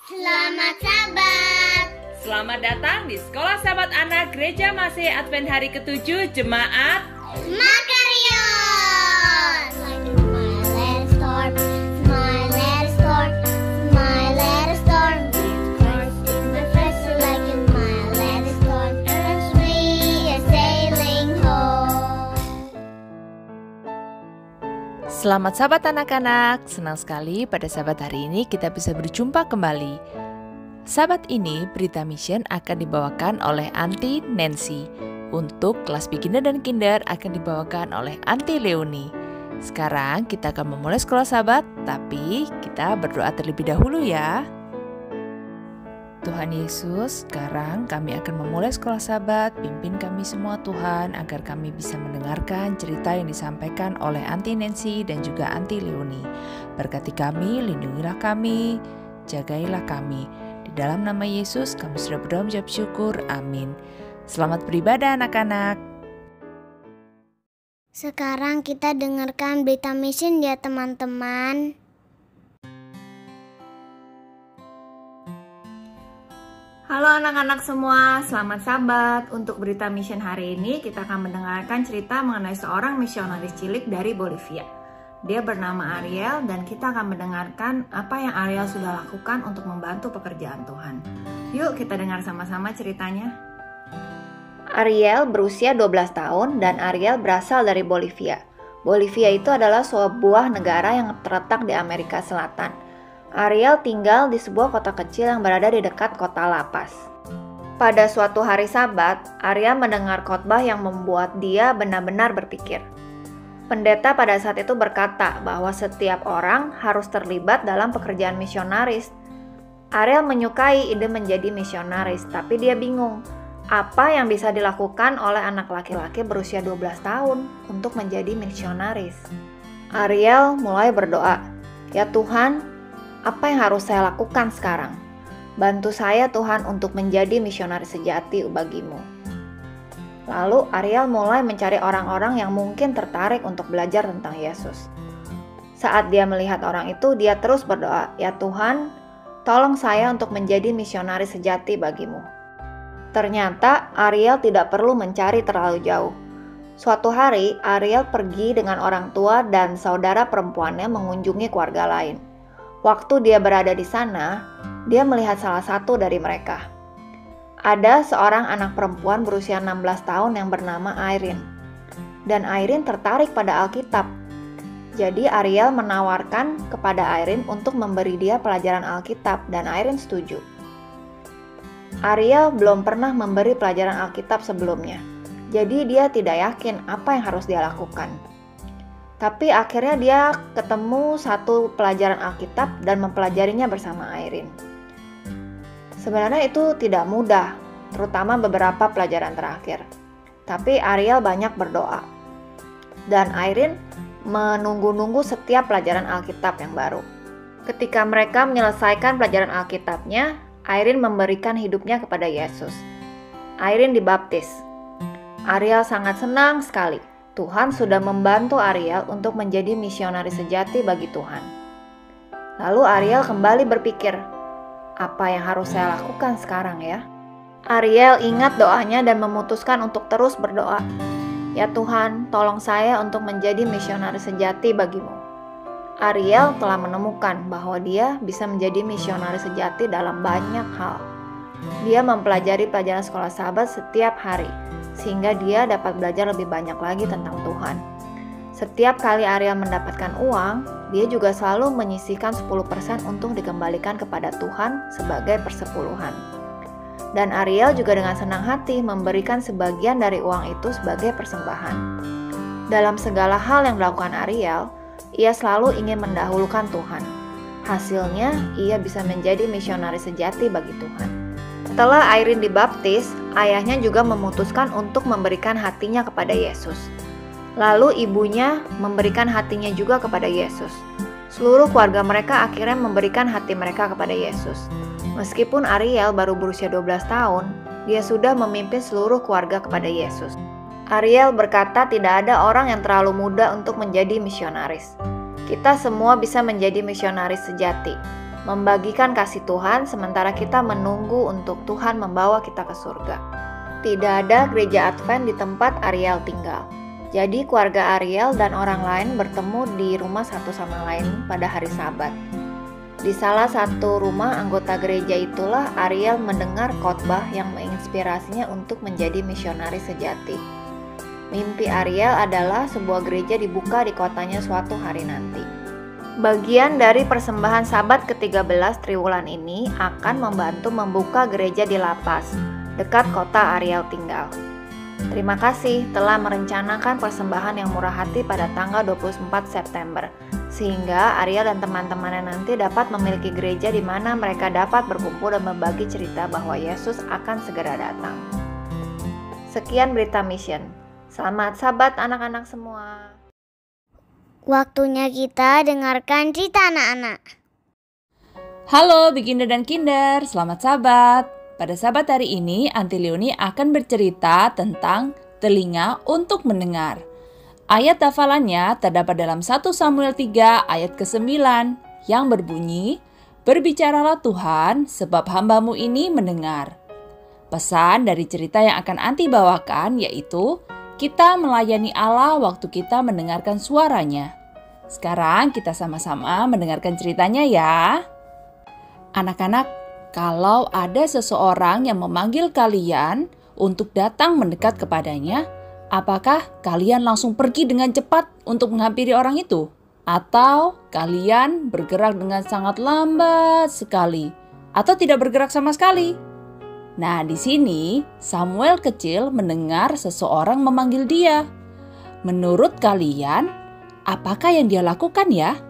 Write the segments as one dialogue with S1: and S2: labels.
S1: Selamat Sabat.
S2: Selamat datang di Sekolah Sahabat Anak Gereja Masih Advent hari ke-7 Jemaat
S1: Makarios. My little storm, my little storm, my little storm. Christ is my friend, so like in my little storm, and we are sailing home.
S3: Selamat Sabat anak-anak, senang sekali pada Sabat hari ini kita bisa berjumpa kembali. Sabat ini berita mission akan dibawakan oleh Aunty Nancy. Untuk kelas beginner dan kinder akan dibawakan oleh Aunty Leonie. Sekarang kita akan memulai sekolah Sabat, tapi kita berdoa terlebih dahulu ya. Tuhan Yesus, sekarang kami akan memulai sekolah Sabat. Pimpin kami semua Tuhan, agar kami bisa mendengarkan cerita yang disampaikan oleh Aunty Nancy dan juga Aunty Leonie. Berkati kami, lindungilah kami, jagailah kami. Di dalam nama Yesus kami sudah berdoa menjawab syukur, amin. Selamat beribadah anak-anak.
S1: Sekarang kita dengarkan berita mission ya teman-teman.
S2: Halo anak-anak semua, selamat Sabat. Untuk berita mission hari ini kita akan mendengarkan cerita mengenai seorang misionaris cilik dari Bolivia. Dia bernama Ariel dan kita akan mendengarkan apa yang Ariel sudah lakukan untuk membantu pekerjaan Tuhan. Yuk kita dengar sama-sama ceritanya.
S4: Ariel berusia 12 tahun dan Ariel berasal dari Bolivia. Bolivia itu adalah sebuah negara yang terletak di Amerika Selatan. Ariel tinggal di sebuah kota kecil yang berada di dekat kota La Paz. Pada suatu hari Sabat, Ariel mendengar khotbah yang membuat dia benar-benar berpikir. Pendeta pada saat itu berkata bahwa setiap orang harus terlibat dalam pekerjaan misionaris. Ariel menyukai ide menjadi misionaris, tapi dia bingung. Apa yang bisa dilakukan oleh anak laki-laki berusia 12 tahun untuk menjadi misionaris? Ariel mulai berdoa, "Ya Tuhan, apa yang harus saya lakukan sekarang? Bantu saya Tuhan untuk menjadi misionaris sejati bagimu." Lalu Ariel mulai mencari orang-orang yang mungkin tertarik untuk belajar tentang Yesus. Saat dia melihat orang itu, dia terus berdoa, "Ya Tuhan, tolong saya untuk menjadi misionaris sejati bagimu." Ternyata Ariel tidak perlu mencari terlalu jauh. Suatu hari, Ariel pergi dengan orang tua dan saudara perempuannya mengunjungi keluarga lain. Waktu dia berada di sana, dia melihat salah satu dari mereka. Ada seorang anak perempuan berusia 16 tahun yang bernama Irene. Dan Irene tertarik pada Alkitab. Jadi Ariel menawarkan kepada Irene untuk memberi dia pelajaran Alkitab dan Irene setuju. Ariel belum pernah memberi pelajaran Alkitab sebelumnya. Jadi dia tidak yakin apa yang harus dia lakukan. Tapi akhirnya dia ketemu satu pelajaran Alkitab dan mempelajarinya bersama Irene. Sebenarnya itu tidak mudah, terutama beberapa pelajaran terakhir. Tapi Ariel banyak berdoa. Dan Irene menunggu-nunggu setiap pelajaran Alkitab yang baru. Ketika mereka menyelesaikan pelajaran Alkitabnya, Irene memberikan hidupnya kepada Yesus. Irene dibaptis. Ariel sangat senang sekali. Tuhan sudah membantu Ariel untuk menjadi misionaris sejati bagi Tuhan. Lalu Ariel kembali berpikir, apa yang harus saya lakukan sekarang ya? Ariel ingat doanya dan memutuskan untuk terus berdoa. Ya Tuhan, tolong saya untuk menjadi misionaris sejati bagimu. Ariel telah menemukan bahwa dia bisa menjadi misionaris sejati dalam banyak hal. Dia mempelajari pelajaran sekolah Sabat setiap hari, sehingga dia dapat belajar lebih banyak lagi tentang Tuhan. Setiap kali Ariel mendapatkan uang, dia juga selalu menyisihkan 10% untuk dikembalikan kepada Tuhan sebagai persepuluhan. Dan Ariel juga dengan senang hati memberikan sebagian dari uang itu sebagai persembahan. Dalam segala hal yang dilakukan Ariel, ia selalu ingin mendahulukan Tuhan. Hasilnya, ia bisa menjadi misionaris sejati bagi Tuhan. Setelah Irene dibaptis, ayahnya juga memutuskan untuk memberikan hatinya kepada Yesus. Lalu ibunya memberikan hatinya juga kepada Yesus. Seluruh keluarga mereka akhirnya memberikan hati mereka kepada Yesus. Meskipun Ariel baru berusia 12 tahun, dia sudah memimpin seluruh keluarga kepada Yesus. Ariel berkata tidak ada orang yang terlalu muda untuk menjadi misionaris. Kita semua bisa menjadi misionaris sejati. membagikan kasih Tuhan sementara kita menunggu untuk Tuhan membawa kita ke surga. Tidak ada gereja Advent di tempat Ariel tinggal. Jadi keluarga Ariel dan orang lain bertemu di rumah satu sama lain pada hari Sabat. Di salah satu rumah anggota gereja itulah Ariel mendengar khotbah yang menginspirasinya untuk menjadi misionaris sejati. Mimpi Ariel adalah sebuah gereja dibuka di kotanya suatu hari nanti. Bagian dari persembahan Sabat ke-13 Triwulan ini akan membantu membuka gereja di La Paz, dekat kota Ariel tinggal. Terima kasih telah merencanakan persembahan yang murah hati pada tanggal 24 September, sehingga Ariel dan teman-temannya nanti dapat memiliki gereja di mana mereka dapat berkumpul dan berbagi cerita bahwa Yesus akan segera datang. Sekian berita mission. Selamat Sabat anak-anak semua.
S1: Waktunya kita dengarkan cerita anak-anak.
S3: Halo beginner dan kinder, selamat Sabat. Pada Sabat hari ini, Aunty Leonie akan bercerita tentang telinga untuk mendengar. Ayat hafalannya terdapat dalam 1 Samuel 3 ayat ke-9 yang berbunyi, "Berbicaralah Tuhan, sebab hamba-Mu ini mendengar." Pesan dari cerita yang akan Aunty bawakan yaitu, kita melayani Allah waktu kita mendengarkan suaranya. Sekarang kita sama-sama mendengarkan ceritanya ya. Anak-anak, kalau ada seseorang yang memanggil kalian untuk datang mendekat kepadanya, apakah kalian langsung pergi dengan cepat untuk menghampiri orang itu? Atau kalian bergerak dengan sangat lambat sekali? Atau tidak bergerak sama sekali? Nah, di sini Samuel kecil mendengar seseorang memanggil dia. Menurut kalian, apakah yang dia lakukan ya?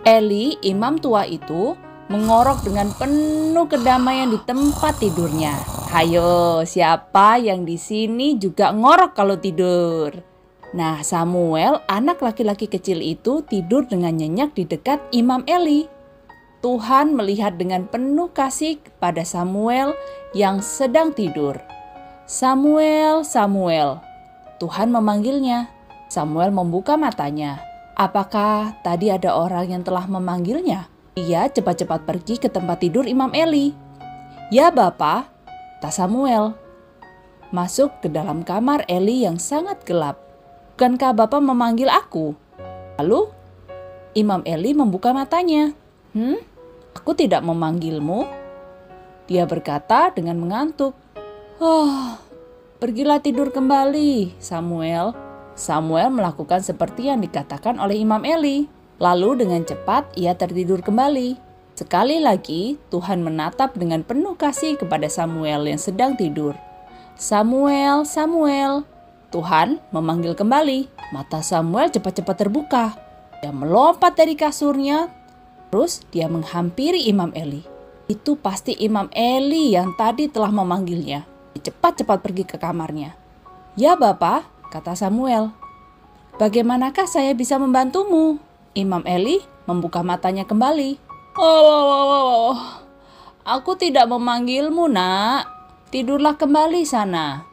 S3: Eli, imam tua itu, mengorok dengan penuh kedamaian di tempat tidurnya. Hayo, siapa yang di sini juga ngorok kalau tidur? Nah, Samuel, anak laki-laki kecil itu tidur dengan nyenyak di dekat Imam Eli. Tuhan melihat dengan penuh kasih kepada Samuel yang sedang tidur. Samuel, Samuel. Tuhan memanggilnya. Samuel membuka matanya. Apakah tadi ada orang yang telah memanggilnya? Ia cepat-cepat pergi ke tempat tidur Imam Eli. "Ya Bapa," kata Samuel. Masuk ke dalam kamar Eli yang sangat gelap. "Bukankah Bapa memanggil aku?" Lalu Imam Eli membuka matanya. Aku tidak memanggilmu," dia berkata dengan mengantuk. Pergilah tidur kembali, Samuel." Samuel melakukan seperti yang dikatakan oleh Imam Eli. Lalu dengan cepat ia tertidur kembali. Sekali lagi Tuhan menatap dengan penuh kasih kepada Samuel yang sedang tidur. "Samuel, Samuel." Tuhan memanggil kembali. Mata Samuel cepat-cepat terbuka. Dia melompat dari kasurnya. Terus dia menghampiri Imam Eli. Itu pasti Imam Eli yang tadi telah memanggilnya. Dia cepat-cepat pergi ke kamarnya. "Ya Bapa," kata Samuel. "Bagaimanakah saya bisa membantumu?" Imam Eli membuka matanya kembali. Aku tidak memanggilmu, Nak. Tidurlah kembali sana."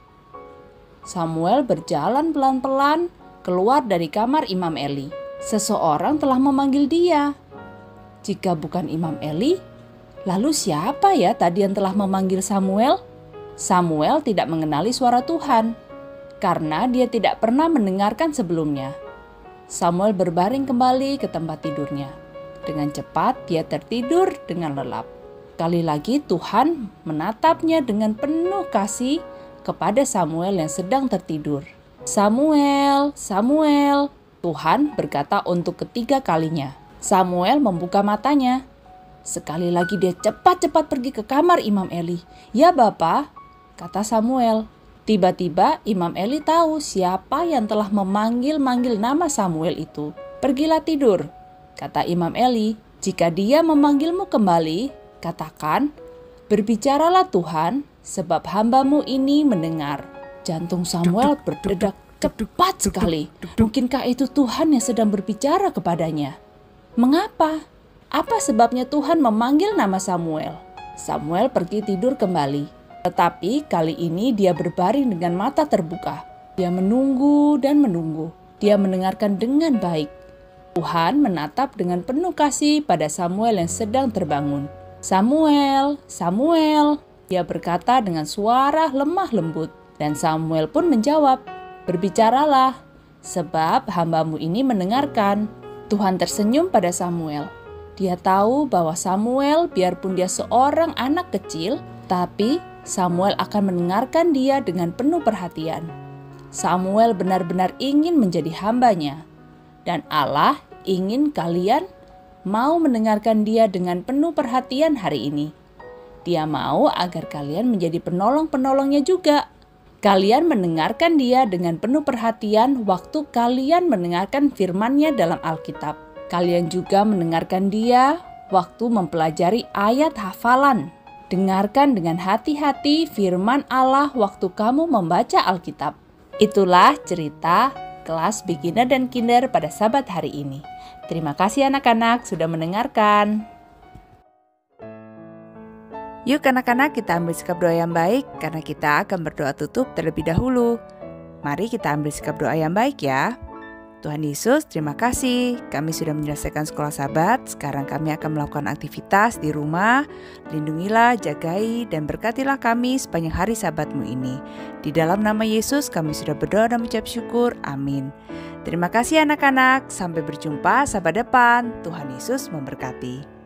S3: Samuel berjalan pelan-pelan keluar dari kamar Imam Eli. Seseorang telah memanggil dia. Jika bukan Imam Eli, lalu siapa ya tadi yang telah memanggil Samuel? Samuel tidak mengenali suara Tuhan, karena dia tidak pernah mendengarkan sebelumnya. Samuel berbaring kembali ke tempat tidurnya. Dengan cepat dia tertidur dengan lelap. Kali lagi Tuhan menatapnya dengan penuh kasih kepada Samuel yang sedang tertidur. "Samuel, Samuel," Tuhan berkata untuk ketiga kalinya. Samuel membuka matanya. Sekali lagi dia cepat-cepat pergi ke kamar Imam Eli. "Ya Bapa," kata Samuel. Tiba-tiba Imam Eli tahu siapa yang telah memanggil-manggil nama Samuel itu. "Pergilah tidur," kata Imam Eli. "Jika dia memanggilmu kembali, katakan, 'Berbicaralah Tuhan, sebab hamba-Mu ini mendengar.'" Jantung Samuel berdetak cepat sekali. Mungkinkah itu Tuhan yang sedang berbicara kepadanya? Mengapa? Apa sebabnya Tuhan memanggil nama Samuel? Samuel pergi tidur kembali. Tetapi kali ini dia berbaring dengan mata terbuka. Dia menunggu dan menunggu. Dia mendengarkan dengan baik. Tuhan menatap dengan penuh kasih pada Samuel yang sedang terbangun. "Samuel, Samuel," dia berkata dengan suara lemah lembut. Dan Samuel pun menjawab, "Berbicaralah, sebab hamba-Mu ini mendengarkan." Tuhan tersenyum pada Samuel. Dia tahu bahwa Samuel, biarpun dia seorang anak kecil, tapi Samuel akan mendengarkan dia dengan penuh perhatian. Samuel benar-benar ingin menjadi hamba-Nya. Dan Allah ingin kalian mau mendengarkan dia dengan penuh perhatian hari ini. Dia mau agar kalian menjadi penolong-penolongnya juga. Kalian mendengarkan dia dengan penuh perhatian waktu kalian mendengarkan firman-Nya dalam Alkitab. Kalian juga mendengarkan dia waktu mempelajari ayat hafalan. Dengarkan dengan hati-hati firman Allah waktu kamu membaca Alkitab. Itulah cerita kelas beginner dan kinder pada Sabat hari ini. Terima kasih anak-anak sudah mendengarkan. Yuk anak-anak, kita ambil sikap doa yang baik karena kita akan berdoa tutup terlebih dahulu. Mari kita ambil sikap doa yang baik ya. Tuhan Yesus, terima kasih. Kami sudah menyelesaikan sekolah Sabat. Sekarang kami akan melakukan aktivitas di rumah. Lindungilah, jagai, dan berkatilah kami sepanjang hari Sabat-Mu ini. Di dalam nama Yesus kami sudah berdoa dan mengucap syukur. Amin. Terima kasih anak-anak. Sampai berjumpa Sabat depan. Tuhan Yesus memberkati.